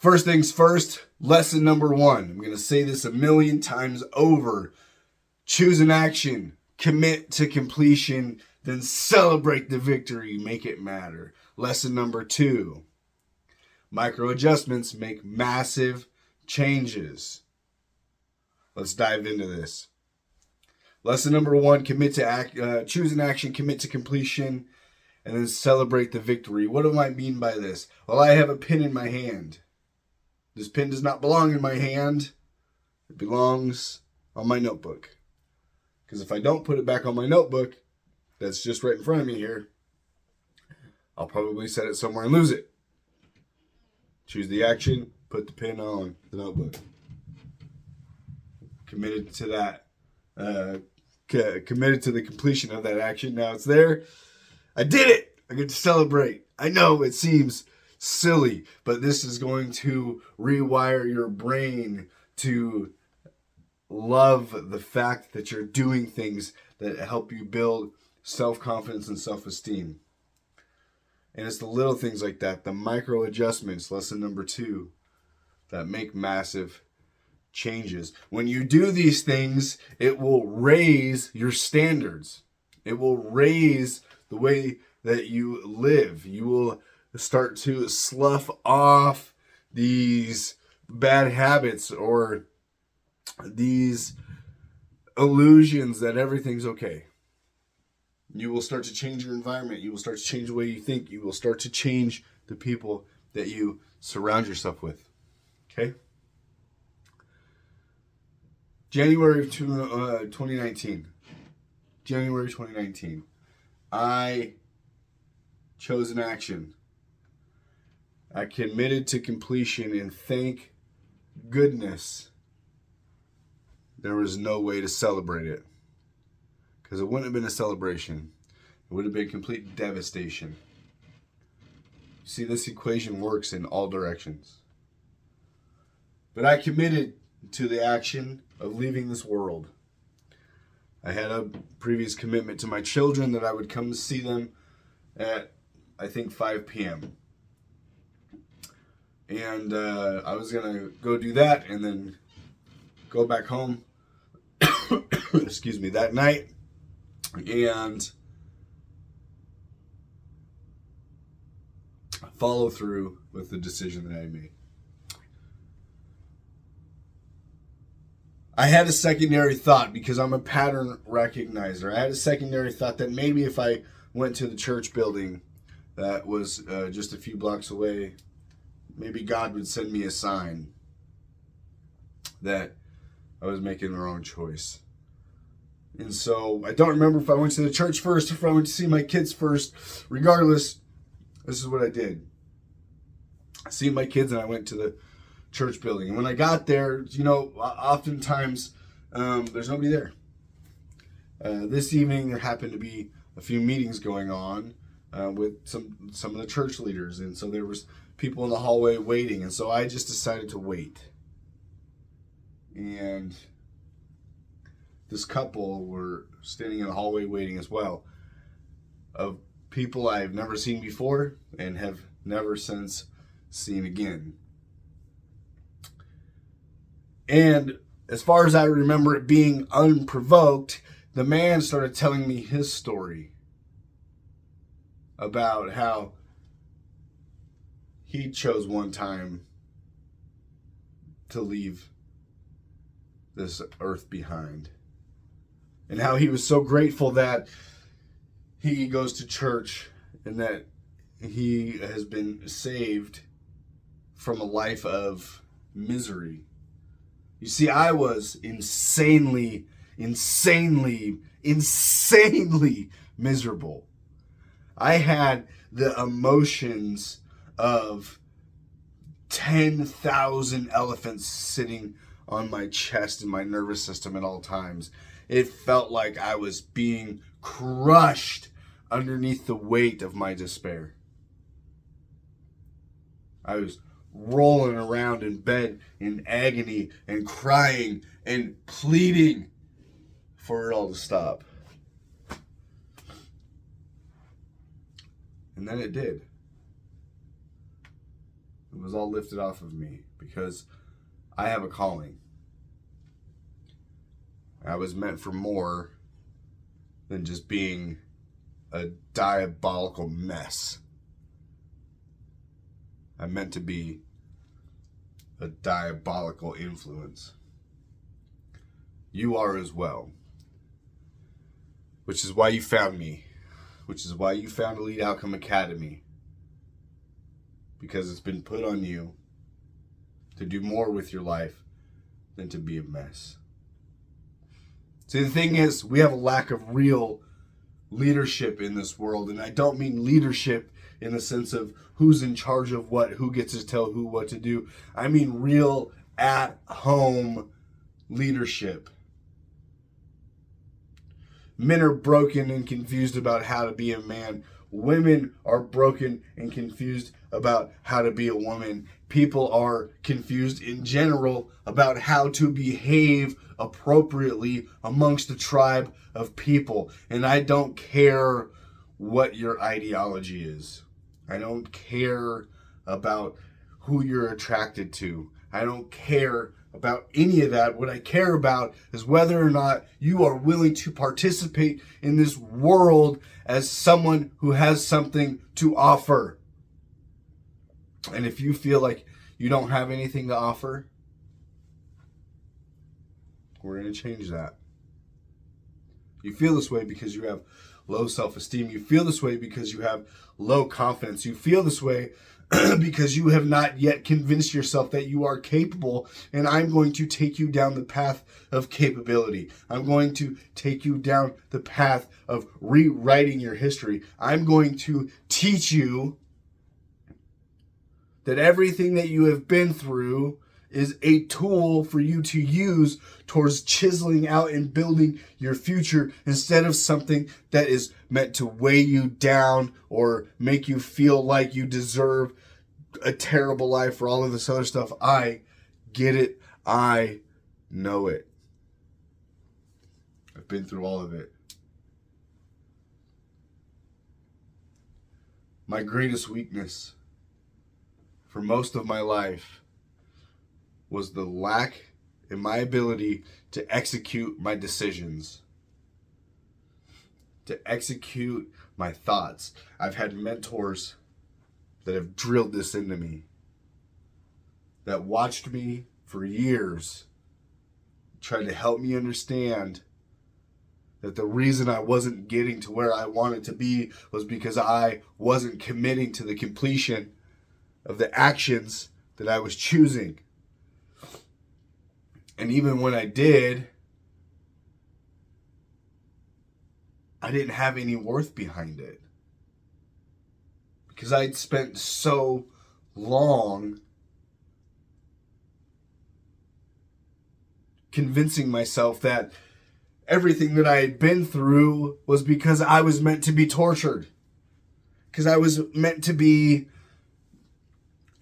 First things first, lesson number 1. I'm going to say this a million times over. Choose an action, commit to completion, then celebrate the victory, make it matter. Lesson number 2. Micro adjustments make massive changes. Let's dive into this. Lesson number 1, choose an action, commit to completion, and then celebrate the victory. What do I mean by this? Well, I have a pen in my hand. This pen does not belong in my hand. It belongs on my notebook. Because if I don't put it back on my notebook, that's just right in front of me here, I'll probably set it somewhere and lose it. Choose the action, put the pen on the notebook. Committed to that. Committed to the completion of that action. Now it's there. I did it. I get to celebrate. I know it seems silly, but this is going to rewire your brain to love the fact that you're doing things that help you build self-confidence and self-esteem. And it's the little things like that, the micro adjustments, lesson number 2, that make massive changes. When you do these things, it will raise your standards. It will raise the way that you live. You will start to slough off these bad habits or these illusions that everything's okay. You will start to change your environment. You will start to change the way you think. You will start to change the people that you surround yourself with. Okay? January 2019. January 2019. I chose an action. I committed to completion, and thank goodness there was no way to celebrate it. Because it wouldn't have been a celebration. It would have been complete devastation. See, this equation works in all directions. But I committed to the action of leaving this world. I had a previous commitment to my children that I would come to see them at, I think, 5 p.m. And I was going to go do that and then go back home, excuse me, that night. And follow through with the decision that I made. I had a secondary thought because I'm a pattern recognizer. I had a secondary thought that maybe if I went to the church building that was just a few blocks away, maybe God would send me a sign that I was making the wrong choice. And so I don't remember if I went to the church first or if I went to see my kids first. Regardless, this is what I did. I seen my kids and I went to the church building. And when I got there, oftentimes there's nobody there. This evening there happened to be a few meetings going on with some of the church leaders. And so there was people in the hallway waiting. And so I just decided to wait. And this couple were standing in the hallway waiting as well, of people I've never seen before and have never since seen again. And as far as I remember it being unprovoked, the man started telling me his story about how he chose one time to leave this earth behind. And how he was so grateful that he goes to church and that he has been saved from a life of misery. You see, I was insanely miserable. I had the emotions of 10,000 elephants sitting on my chest and my nervous system at all times. It felt like I was being crushed underneath the weight of my despair. I was rolling around in bed in agony and crying and pleading for it all to stop. And then it did. It was all lifted off of me because I have a calling. I was meant for more than just being a diabolical mess. I'm meant to be a diabolical influence. You are as well. Which is why you found me. Which is why you found Elite Outcome Academy. Because it's been put on you to do more with your life than to be a mess. See, the thing is, we have a lack of real leadership in this world. And I don't mean leadership in the sense of who's in charge of what, who gets to tell who what to do. I mean real at-home leadership. Men are broken and confused about how to be a man. Women are broken and confused about how to be a woman. People are confused in general about how to behave appropriately amongst a tribe of people. And I don't care what your ideology is. I don't care about who you're attracted to. I don't care about any of that. What I care about is whether or not you are willing to participate in this world as someone who has something to offer. And if you feel like you don't have anything to offer, we're going to change that. You feel this way because you have low self-esteem. You feel this way because you have low confidence. You feel this way because you have not yet convinced yourself that you are capable, and I'm going to take you down the path of capability. I'm going to take you down the path of rewriting your history. I'm going to teach you that everything that you have been through is a tool for you to use towards chiseling out and building your future instead of something that is meant to weigh you down or make you feel like you deserve a terrible life or all of this other stuff. I get it. I know it. I've been through all of it. My greatest weakness for most of my life was the lack in my ability to execute my decisions, to execute my thoughts. I've had mentors that have drilled this into me, that watched me for years, tried to help me understand that the reason I wasn't getting to where I wanted to be was because I wasn't committing to the completion of the actions that I was choosing. And even when I did, I didn't have any worth behind it. Because I'd spent so long convincing myself that everything that I had been through was because I was meant to be tortured. Because I was meant to be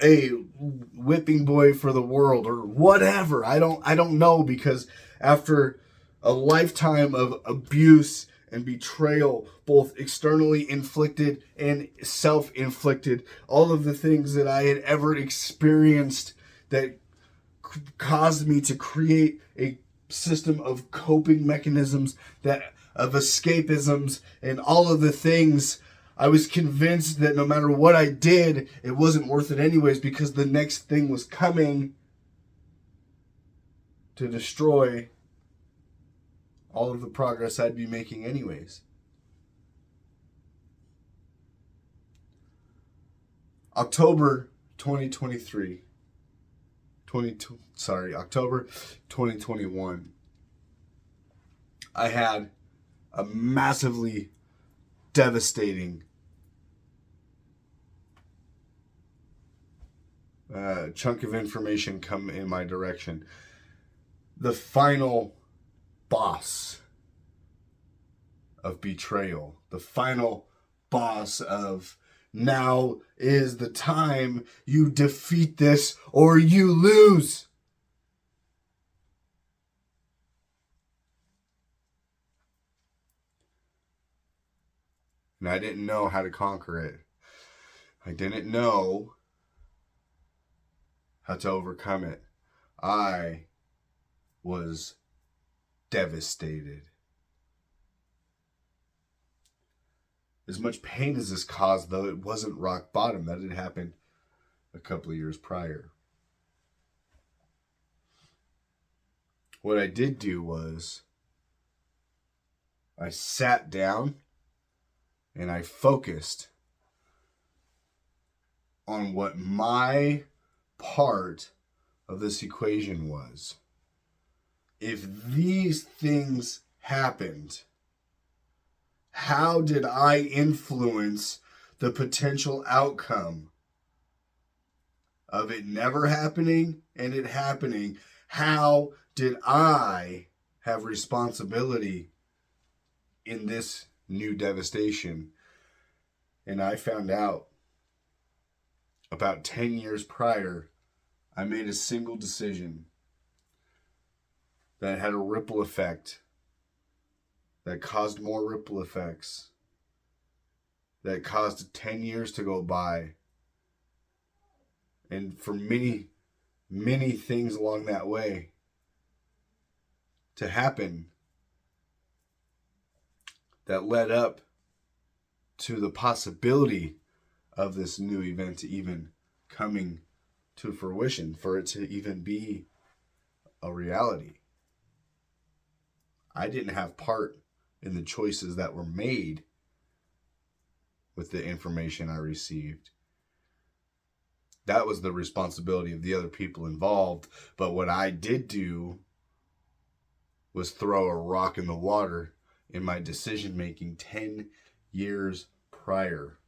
a whipping boy for the world or whatever. I don't know, because after a lifetime of abuse and betrayal, both externally inflicted and self-inflicted, all of the things that I had ever experienced that caused me to create a system of coping mechanisms, that of escapisms, and all of the things, I was convinced that no matter what I did, it wasn't worth it anyways, because the next thing was coming to destroy all of the progress I'd be making anyways. October 2023. October 2021. I had a massively devastating chunk of information come in my direction. The final boss of betrayal. The final boss of, now is the time you defeat this or you lose. And I didn't know how to conquer it. I didn't know how to overcome it. I was devastated. As much pain as this caused, though, it wasn't rock bottom. That had happened a couple of years prior. What I did do was I sat down and I focused on what my part of this equation was. If these things happened, how did I influence the potential outcome of it never happening and it happening? How did I have responsibility in this new devastation? And I found out about 10 years prior, I made a single decision that had a ripple effect, that caused more ripple effects, that caused 10 years to go by. And for many, many things along that way to happen that led up to the possibility of this new event even coming to fruition, for it to even be a reality. I didn't have part in the choices that were made with the information I received. That was the responsibility of the other people involved. But what I did do was throw a rock in the water in my decision making 10 years prior.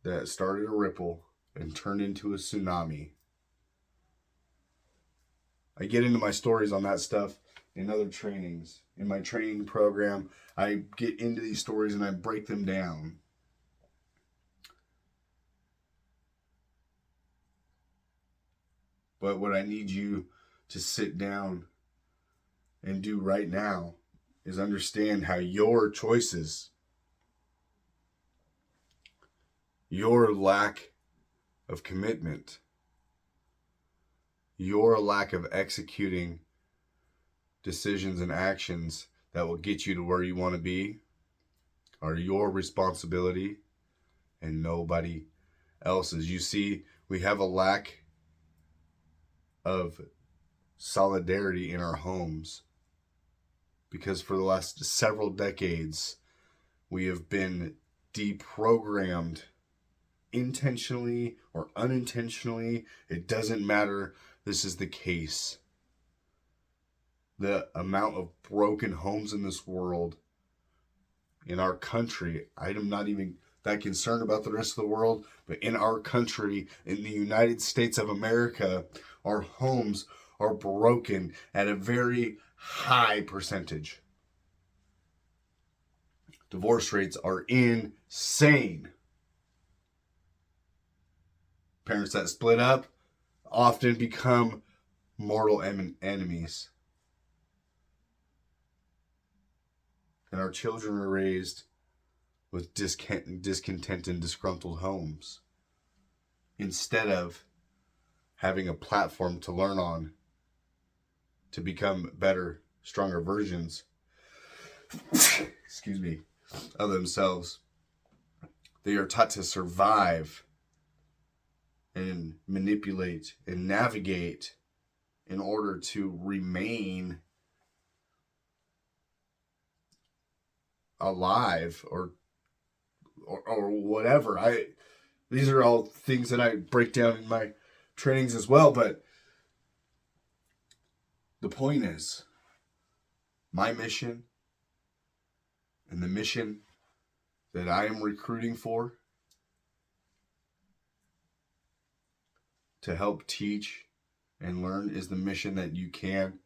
That started a ripple and turned into a tsunami. I get into my stories on that stuff in other trainings. In my training program, I get into these stories and I break them down. But what I need you to sit down and do right now is understand how your choices, your lack of commitment, your lack of executing decisions and actions that will get you to where you want to be are your responsibility and nobody else's. You see, we have a lack of solidarity in our homes because for the last several decades, we have been deprogrammed intentionally or unintentionally. It doesn't matter. This is the case. The amount of broken homes in this world, in our country, I'm not even that concerned about the rest of the world, but in our country, in the United States of America, our homes are broken at a very high percentage. Divorce rates are insane. Parents that split up often become mortal enemies. And our children are raised with discontent and disgruntled homes instead of having a platform to learn on, to become better, stronger versions of themselves. They are taught to survive and manipulate and navigate in order to remain alive or whatever. These are all things that I break down in my trainings as well, but the point is, my mission and the mission that I am recruiting for to help teach and learn is the mission that you can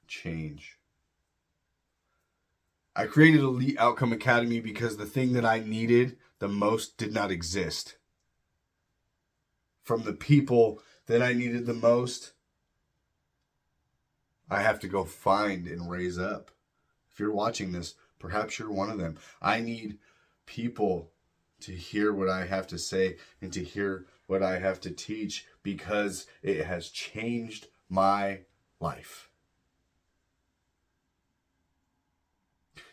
change. I created Elite Outcome Academy because the thing that I needed the most did not exist. From the people that I needed the most, I have to go find and raise up. If you're watching this, perhaps you're one of them. I need people to hear what I have to say and to hear what I have to teach, because it has changed my life.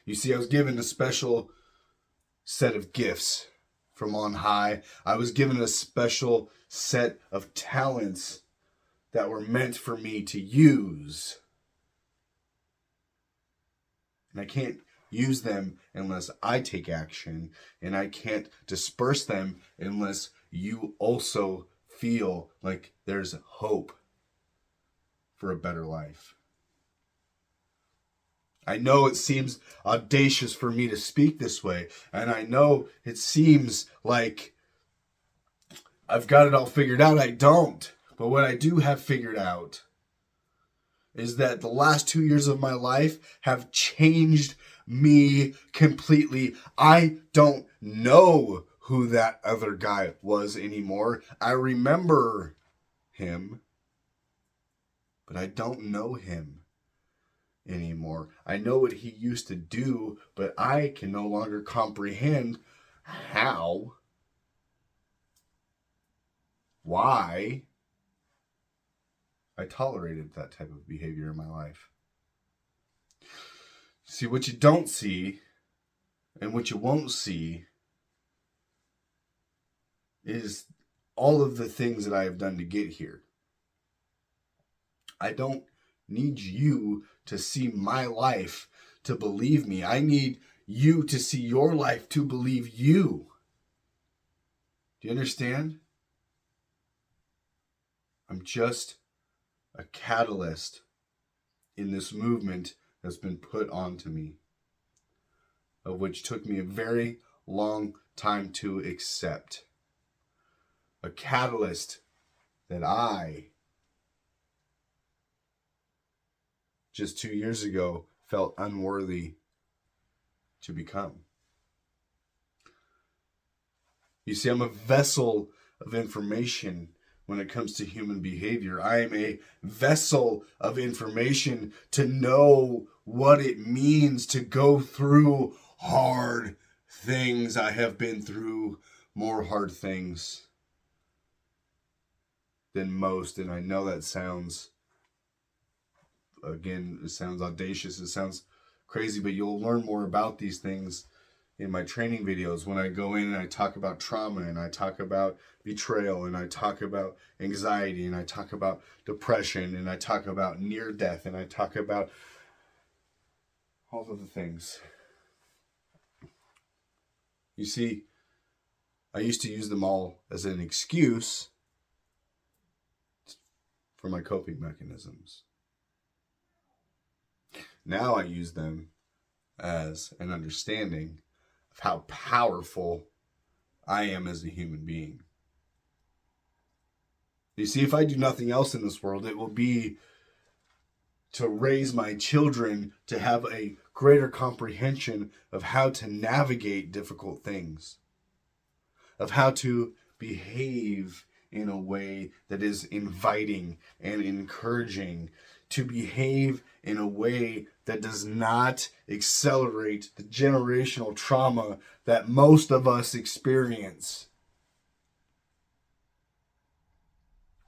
You see, I was given a special set of gifts from on high. I was given a special set of talents that were meant for me to use. And I can't use them unless I take action, and I can't disperse them unless you also feel like there's hope for a better life. I know it seems audacious for me to speak this way, and I know it seems like I've got it all figured out. I don't. But what I do have figured out is that the last 2 years of my life have changed me completely. I don't know who that other guy was anymore. I remember him, but I don't know him anymore. I know what he used to do, but I can no longer comprehend why I tolerated that type of behavior in my life. See, what you don't see and what you won't see is all of the things that I have done to get here. I don't need you to see my life to believe me. I need you to see your life to believe you. Do you understand? I'm just a catalyst in this movement that's been put onto me, of which took me a very long time to accept. A catalyst that I, just 2 years ago, felt unworthy to become. You see, I'm a vessel of information when it comes to human behavior. I am a vessel of information to know what it means to go through hard things. I have been through more hard things than most, and I know that sounds, again, it sounds audacious, it sounds crazy, but you'll learn more about these things in my training videos when I go in and I talk about trauma, and I talk about betrayal, and I talk about anxiety, and I talk about depression, and I talk about near death, and I talk about all of the things. You see, I used to use them all as an excuse for my coping mechanisms. Now I use them as an understanding of how powerful I am as a human being. You see, if I do nothing else in this world, it will be to raise my children to have a greater comprehension of how to navigate difficult things, of how to behave in a way that is inviting and encouraging, to behave in a way that does not accelerate the generational trauma that most of us experience.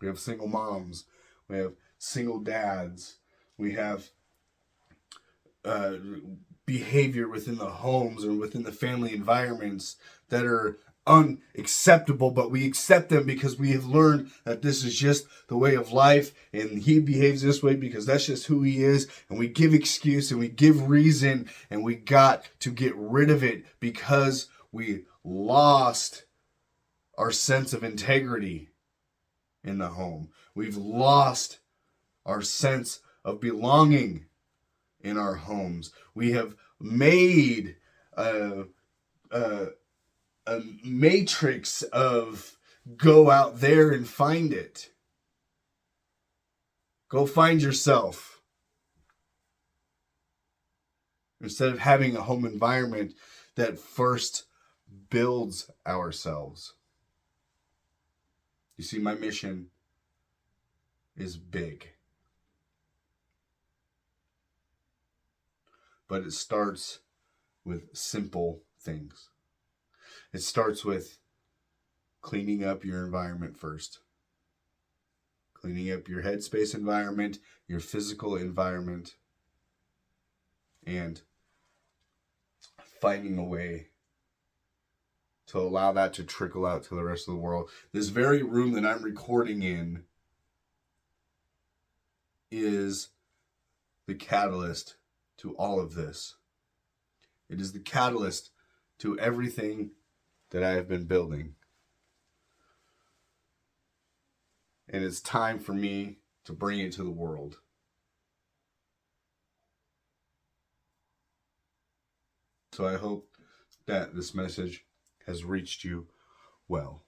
We have single moms, we have single dads, we have behavior within the homes or within the family environments that are unacceptable, but we accept them because we have learned that this is just the way of life, and he behaves this way because that's just who he is, and we give excuse and we give reason, and we got to get rid of it because we lost our sense of integrity in the home. We've lost our sense of belonging in our homes. We have made a matrix of go out there and find it. Go find yourself. Instead of having a home environment that first builds ourselves. You see, my mission is big. But it starts with simple things. It starts with cleaning up your environment first. Cleaning up your headspace environment, your physical environment, and finding a way to allow that to trickle out to the rest of the world. This very room that I'm recording in is the catalyst to all of this. It is the catalyst to everything that I have been building. And it's time for me to bring it to the world. So I hope that this message has reached you well.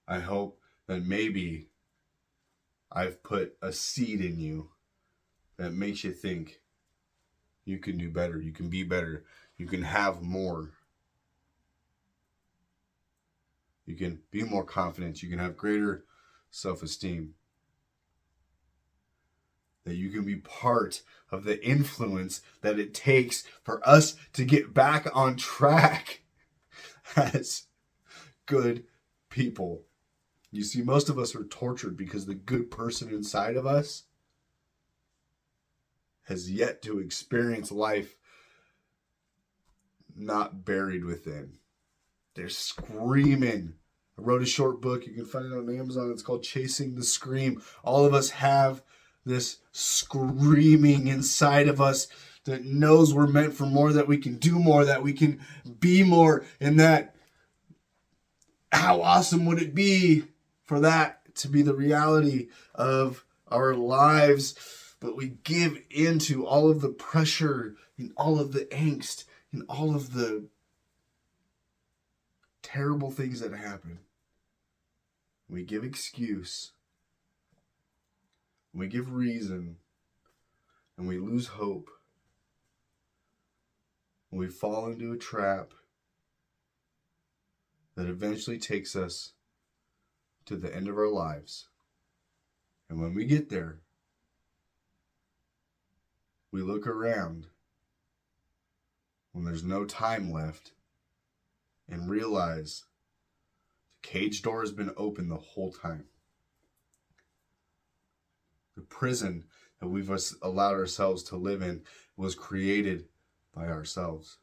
I hope that maybe I've put a seed in you that makes you think you can do better, you can be better, you can have more. You can be more confident, you can have greater self-esteem. That you can be part of the influence that it takes for us to get back on track as good people. You see, most of us are tortured because the good person inside of us has yet to experience life not buried within. They're screaming. I wrote a short book. You can find it on Amazon. It's called Chasing the Scream. All of us have this screaming inside of us that knows we're meant for more, that we can do more, that we can be more, and that how awesome would it be for that to be the reality of our lives. But we give into all of the pressure and all of the angst and all of the terrible things that happen. We give excuse. We give reason. And we lose hope. And we fall into a trap that eventually takes us to the end of our lives. And when we get there, we look around when there's no time left and realize the cage door has been open the whole time. The prison that we've allowed ourselves to live in was created by ourselves.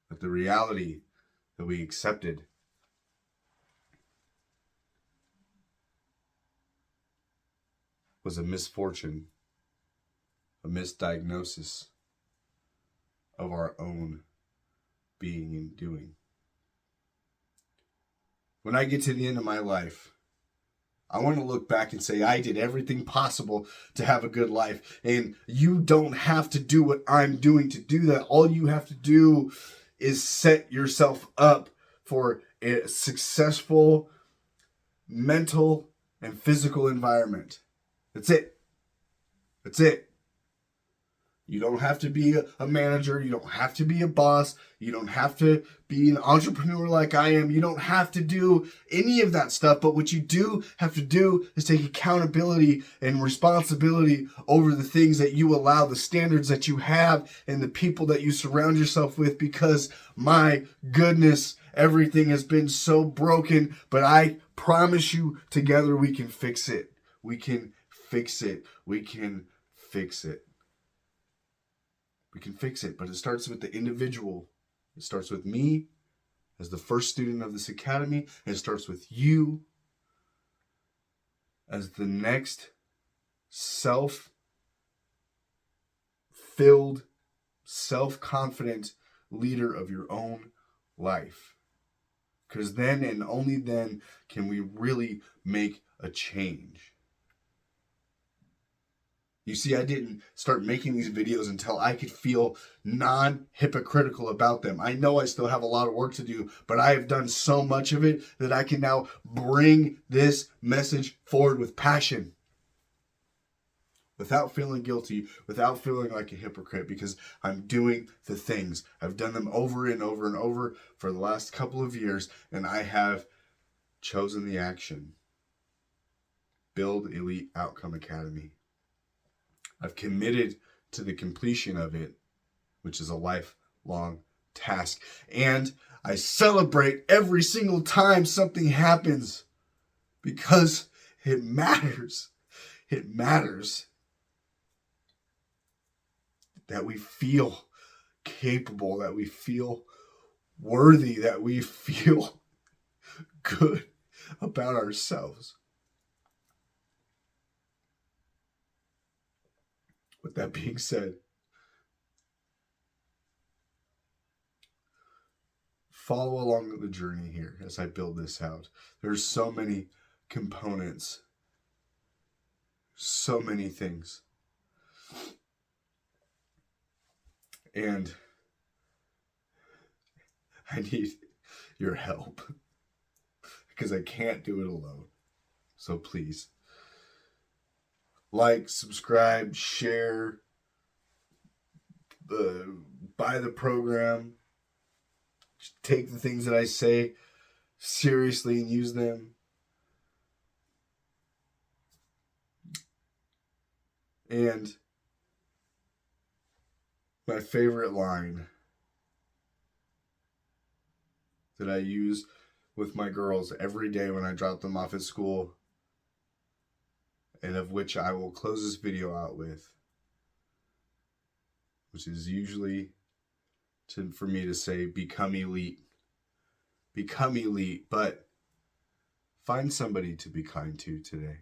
But the reality that we accepted was a misfortune, a misdiagnosis of our own being and doing. When I get to the end of my life, I want to look back and say I did everything possible to have a good life. And you don't have to do what I'm doing to do that. All you have to do is set yourself up for a successful mental and physical environment. That's it. That's it. You don't have to be a manager. You don't have to be a boss. You don't have to be an entrepreneur like I am. You don't have to do any of that stuff. But what you do have to do is take accountability and responsibility over the things that you allow, the standards that you have, and the people that you surround yourself with. Because my goodness, everything has been so broken. But I promise you, together we can fix it. We can fix it. We can fix it. We can fix it, but it starts with the individual. It starts with me as the first student of this academy. And it starts with you as the next self-filled, self-confident leader of your own life. Because then and only then can we really make a change. You see, I didn't start making these videos until I could feel non-hypocritical about them. I know I still have a lot of work to do, but I have done so much of it that I can now bring this message forward with passion. Without feeling guilty, without feeling like a hypocrite, because I'm doing the things. I've done them over and over and over for the last couple of years, and I have chosen the action. Build Elite Outcome Academy. I've committed to the completion of it, which is a lifelong task. And I celebrate every single time something happens because it matters. It matters that we feel capable, that we feel worthy, that we feel good about ourselves. With that being said, follow along the journey here as I build this out. There's so many components, so many things. And I need your help because I can't do it alone. So please, like, subscribe, share, buy the program, take the things that I say seriously and use them. And my favorite line that I use with my girls every day when I drop them off at school, and of which I will close this video out with, which is usually for me to say, become elite. Become elite, but find somebody to be kind to today.